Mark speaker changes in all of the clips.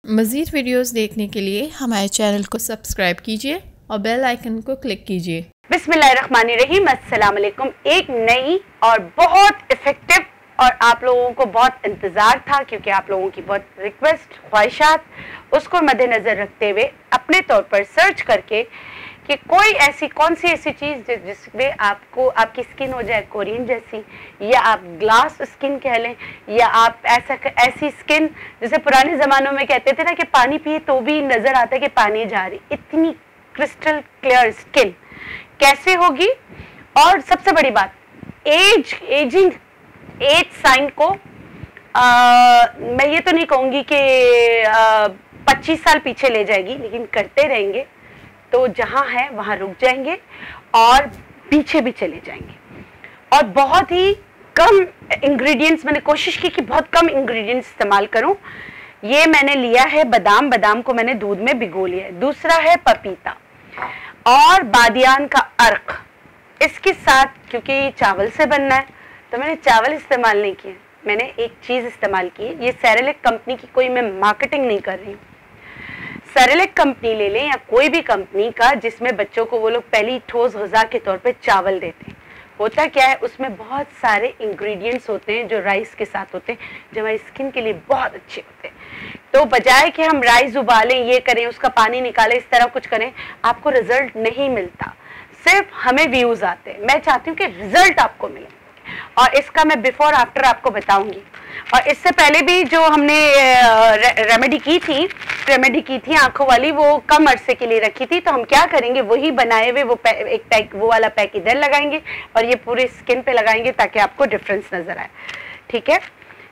Speaker 1: मज़ीद वीडियोस देखने के लिए हमारे चैनल को सब्सक्राइब कीजिए और बेल आइकन को क्लिक कीजिए।
Speaker 2: बिस्मिल्लाहिर्रहमानिर्रहीम, अस्सलाम वालेकुम। एक नई और बहुत इफ़ेक्टिव और आप लोगों को बहुत इंतज़ार था, क्योंकि आप लोगों की बहुत रिक्वेस्ट ख्वाहिशात, उसको मद्देनज़र रखते हुए अपने तौर पर सर्च करके कि कोई ऐसी कौन सी ऐसी चीज़ जिसमें आपको आपकी स्किन हो जाए कोरियन जैसी, या आप ग्लास स्किन कह लें, या आप ऐसी स्किन जैसे पुराने ज़मानों में कहते थे ना कि पानी पिए तो भी नज़र आता है कि पानी जा रही, इतनी क्रिस्टल क्लियर स्किन कैसे होगी। और सबसे बड़ी बात, एज साइन को मैं ये तो नहीं कहूँगी कि 25 साल पीछे ले जाएगी, लेकिन करते रहेंगे तो जहाँ है वहाँ रुक जाएंगे और पीछे भी चले जाएंगे। और बहुत ही कम इंग्रेडिएंट्स, मैंने कोशिश की कि बहुत कम इंग्रेडिएंट्स इस्तेमाल करूँ। ये मैंने लिया है बादाम को मैंने दूध में भिगो लिया है। दूसरा है पपीता और बादियान का अर्क। इसके साथ क्योंकि ये चावल से बनना है तो मैंने चावल इस्तेमाल नहीं किए, मैंने एक चीज़ इस्तेमाल की है। ये सेरेलैक कंपनी की कोई मैं मार्केटिंग नहीं कर रही हूँ। सेरेलैक कंपनी ले लें या कोई भी कंपनी का, जिसमें बच्चों को वो लोग पहली ठोस ग़िज़ा के तौर पे चावल देते हैं। होता क्या है, उसमें बहुत सारे इंग्रेडिएंट्स होते हैं जो राइस के साथ होते हैं, जो हमारी स्किन के लिए बहुत अच्छे होते हैं। तो बजाय कि हम राइस उबालें, ये करें, उसका पानी निकालें, इस तरह कुछ करें, आपको रिजल्ट नहीं मिलता, सिर्फ हमें व्यूज़ आते हैं। मैं चाहती हूँ कि रिजल्ट आपको मिले और इसका मैं बिफोर आफ्टर आपको बताऊंगी। और इससे पहले भी जो हमने रेमेडी की थी आंखों वाली, वो कम अरसे के लिए रखी थी, तो हम क्या करेंगे, वही बनाए हुए एक पैक, वो वाला पैक इधर लगाएंगे और ये पूरे स्किन पे लगाएंगे ताकि आपको डिफरेंस नजर आए। ठीक है,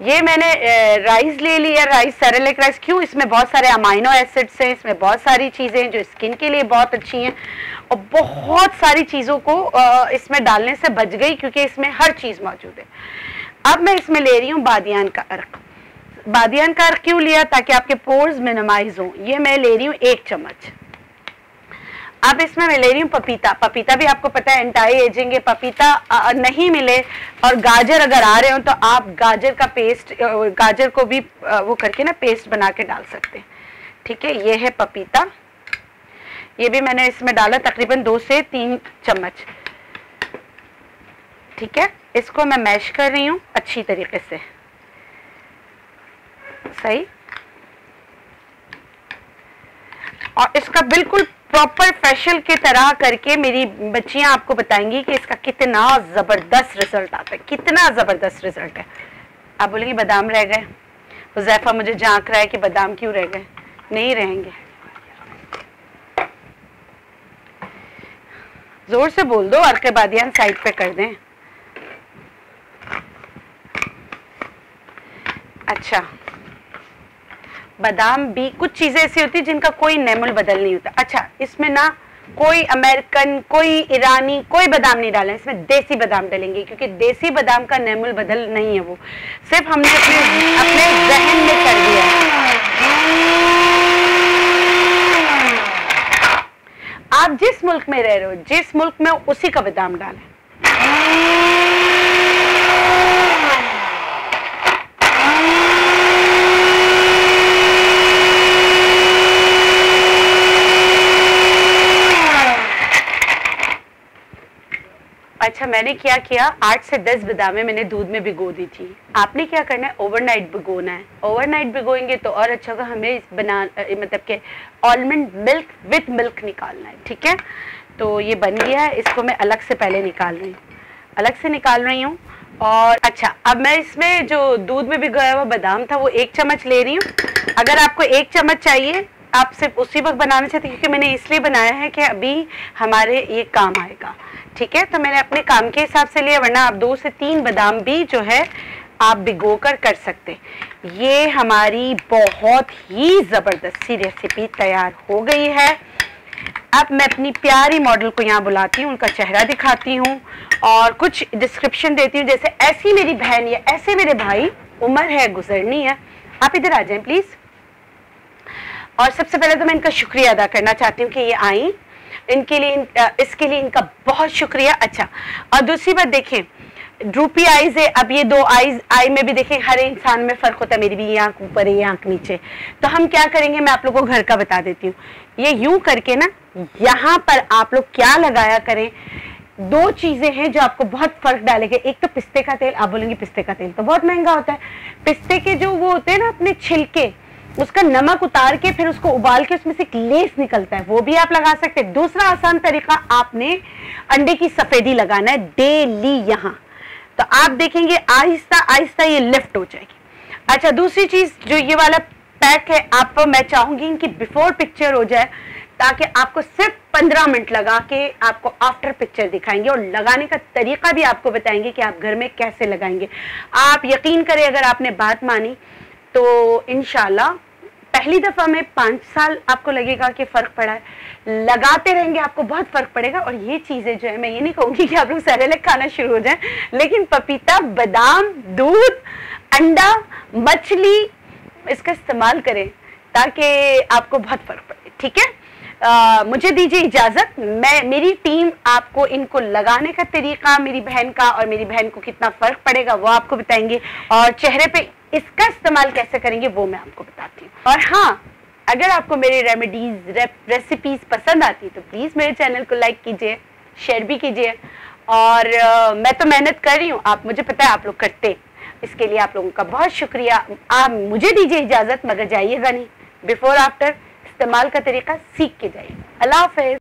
Speaker 2: ये मैंने राइस ले लिया, राइस सेरेलैक राइस। क्यों? इसमें बहुत सारे अमाइनो एसिड्स हैं, इसमें बहुत सारी चीज़ें हैं जो स्किन के लिए बहुत अच्छी हैं, और बहुत सारी चीज़ों को इसमें डालने से बच गई क्योंकि इसमें हर चीज़ मौजूद है। अब मैं इसमें ले रही हूँ बादियान का अर्क। बादियान का अर्क क्यों लिया? ताकि आपके पोर्स मिनिमाइज हों। ये मैं ले रही हूँ 1 चम्मच। अब इसमें मैं ले रही हूँ पपीता भी आपको पता है एंटी एजिंग है। पपीता नहीं मिले और गाजर अगर आ रहे हो तो आप गाजर का पेस्ट, गाजर को भी वो करके ना पेस्ट बना के डाल सकते हैं। ठीक है, ये है पपीता, ये भी मैंने इसमें डाला तकरीबन 2 से 3 चम्मच। ठीक है, इसको मैं मैश कर रही हूँ अच्छी तरीके से, सही। और इसका बिल्कुल प्रॉपर फेशियल की तरह करके मेरी बच्चियां आपको बताएंगी कि इसका कितना ज़बरदस्त रिजल्ट आता है, कितना ज़बरदस्त रिजल्ट है। आप बोलेंगे बादाम रह गए, हुज़ैफा मुझे झांक रहा है कि बादाम क्यों रह गए। नहीं रहेंगे, जोर से बोल दो, अर्क बादियान साइड पे कर दें। अच्छा, बादाम भी कुछ चीजें ऐसी होती है जिनका कोई नेमुल बदल नहीं होता। अच्छा, इसमें ना कोई अमेरिकन, कोई ईरानी, कोई बादाम नहीं डालें, इसमें देसी बादाम डालेंगे, क्योंकि देसी बादाम का नेमुल बदल नहीं है, वो सिर्फ हमने अपने जहन में कर दिया है। आप जिस मुल्क में रह रहे हो, जिस मुल्क में उसी का बादाम डालें। अच्छा, मैंने क्या किया, 8 से 10 बादामें मैंने दूध में भिगो दी थी। आपने क्या करना है, ओवरनाइट भिगोना है। ओवरनाइट भिगोएंगे तो और अच्छा होगा। हमें मतलब के आलमंड मिल्क विथ मिल्क निकालना है। ठीक है, तो ये बन गया है, इसको मैं अलग से पहले निकाल रही हूँ। और अच्छा, अब मैं इसमें जो दूध में भिगोया हुआ बादाम था वो 1 चम्मच ले रही हूँ। अगर आपको 1 चम्मच चाहिए, आप सिर्फ उसी वक्त बनाना चाहते, क्योंकि मैंने इसलिए बनाया है कि अभी हमारे ये काम आएगा। ठीक है, तो मैंने अपने काम के हिसाब से लिया, वरना आप 2 से 3 बादाम भी जो है आप भिगो कर सकते। ये हमारी बहुत ही ज़बरदस्त सी रेसिपी तैयार हो गई है। अब मैं अपनी प्यारी मॉडल को यहाँ बुलाती हूँ, उनका चेहरा दिखाती हूँ और कुछ डिस्क्रिप्शन देती हूँ, जैसे ऐसी मेरी बहन या ऐसे मेरे भाई, उम्र है, गुजरनी है। आप इधर आ जाएं प्लीज़। और सबसे पहले तो मैं इनका शुक्रिया अदा करना चाहती हूँ कि ये आई, इनके लिए इसके लिए इनका बहुत शुक्रिया। अच्छा, और दूसरी बात देखें, ड्रूपी आईज है। अब ये दो आईज, आई में भी देखें हर इंसान में फर्क होता है, मेरी भी ये आंख ऊपर है, ये आंख नीचे। तो हम क्या करेंगे, मैं आप लोगों को घर का बता देती हूँ। ये यूं करके ना यहाँ पर आप लोग क्या लगाया करें, दो चीजें हैं जो आपको बहुत फर्क डालेंगे। एक तो पिस्ते का तेल, आप बोलेंगे पिस्ते का तेल तो बहुत महंगा होता है। पिस्ते के जो वो होते हैं ना अपने छिलके, उसका नमक उतार के फिर उसको उबाल के उसमें से एक लेस निकलता है, वो भी आप लगा सकते हैं। दूसरा आसान तरीका, आपने अंडे की सफेदी लगाना है डेली यहाँ, तो आप देखेंगे आहिस्ता आहिस्ता ये लिफ्ट हो जाएगी। अच्छा, दूसरी चीज जो ये वाला पैक है, आप मैं चाहूंगी इनकी बिफोर पिक्चर हो जाए, ताकि आपको सिर्फ 15 मिनट लगा के आपको आफ्टर पिक्चर दिखाएंगे और लगाने का तरीका भी आपको बताएंगे कि आप घर में कैसे लगाएंगे। आप यकीन करें, अगर आपने बात मानी तो इंशाल्लाह पहली दफा में 5 साल आपको लगेगा कि फर्क पड़ा है, लगाते रहेंगे आपको बहुत फर्क पड़ेगा। और ये चीजें जो है, मैं ये नहीं कहूंगी कि आप लोग सेरेलेक खाना शुरू हो जाए, लेकिन पपीता, बादाम, दूध, अंडा, मछली, इसका इस्तेमाल करें ताकि आपको बहुत फर्क पड़े। ठीक है, मुझे दीजिए इजाजत, मेरी टीम आपको इनको लगाने का तरीका, मेरी बहन का और मेरी बहन को कितना फर्क पड़ेगा वो आपको बताएंगे, और चेहरे पे इसका इस्तेमाल कैसे करेंगे वो मैं आपको बताती हूँ। और हाँ, अगर आपको मेरी रेमेडीज रेसिपीज पसंद आती तो प्लीज मेरे चैनल को लाइक कीजिए, शेयर भी कीजिए। और मैं तो मेहनत कर रही हूँ, आप, मुझे पता है आप लोग करते, इसके लिए आप लोगों का बहुत शुक्रिया। आप मुझे दीजिए इजाजत, मगर जाइएगा नहीं, बिफोर आफ्टर इस्तेमाल का तरीका सीख के जाइए। अल्लाह हाफिज।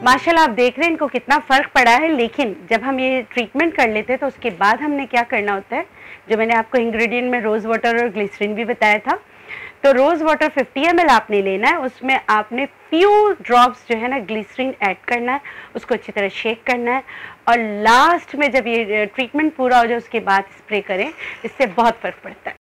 Speaker 2: माशाल्लाह आप देख रहे हैं इनको कितना फ़र्क पड़ा है। लेकिन जब हम ये ट्रीटमेंट कर लेते हैं तो उसके बाद हमने क्या करना होता है, जो मैंने आपको इंग्रेडिएंट में रोज़ वाटर और ग्लिसरीन भी बताया था। तो रोज़ वाटर 50 ml आपने लेना है, उसमें आपने फ्यू ड्रॉप्स जो है ना ग्लिसरीन ऐड करना है, उसको अच्छी तरह शेक करना है और लास्ट में जब ये ट्रीटमेंट पूरा हो जाए उसके बाद स्प्रे करें, इससे बहुत फ़र्क पड़ता है।